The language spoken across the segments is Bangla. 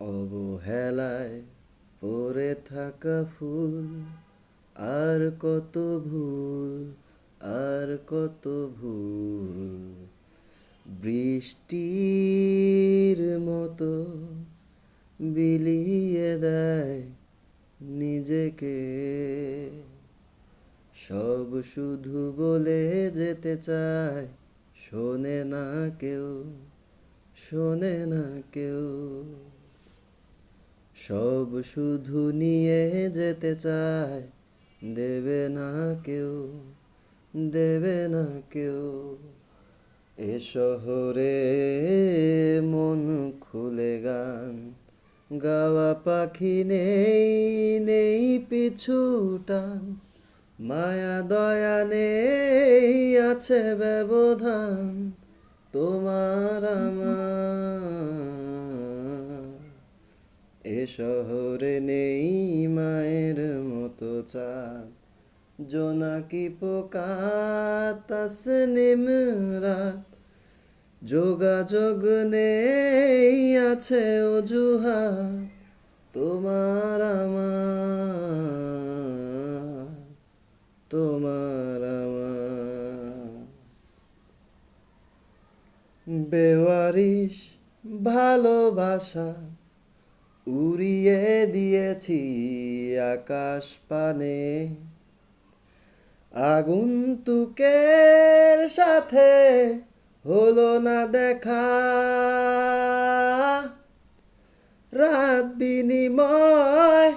অবহেলায় পড়ে থাকা ফুল, আর কত ভুল, আর কত ভুল। বৃষ্টির মতো বিলিয়ে দেয় নিজেকে, সব শুধু বলে যেতে চায়, শোনে না কেউ, শোনে না কেউ। সব শুধু নিয়ে যেতে চায়, দেবে না কেউ, দেবে না কেউ। এ শহরে মন খুলে গান গাওয়া পাখি নেই, নেই পিছু টান। মায়া দয়া নেই, আছে ব্যবধান তোমার আমার। এ শহরে নেই মায়ের মতো চাঁদ, জোনাকি পোকা, তাসনিম রাত। যোগাযোগ নেই, আছে অজুহাত তোমার আমার, তোমার আমার। বেওয়ারিশ ভালোবাসা উড়িয়ে দিয়েছি আকাশ পানে, আগন্তুকের সাথে হলো না দেখা। রাত বিনিময়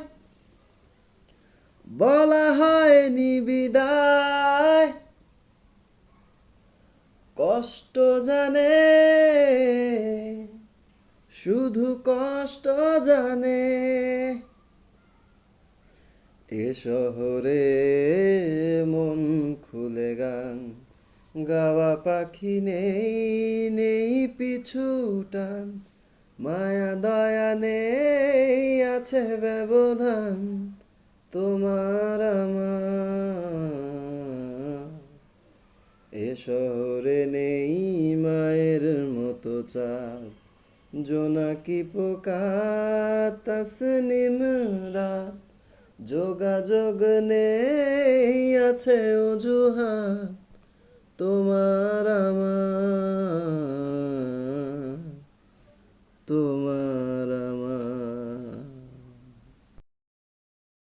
বলা হয়নি বিদায়, কষ্ট জানে, শুধু কষ্ট জানে। এ শহরে মন খুলে গান গাওয়া পাখি নেই, নেই পিছু টান। মায়া দয়া নেই, আছে ব্যবধান তোমার আমার। এ শহরে নেই মায়ের মতো চাঁদ, জোনাকি পোকা, তাসনিম রাত। যোগাযোগ নেই, আছে অজুহাত তোমার আমার।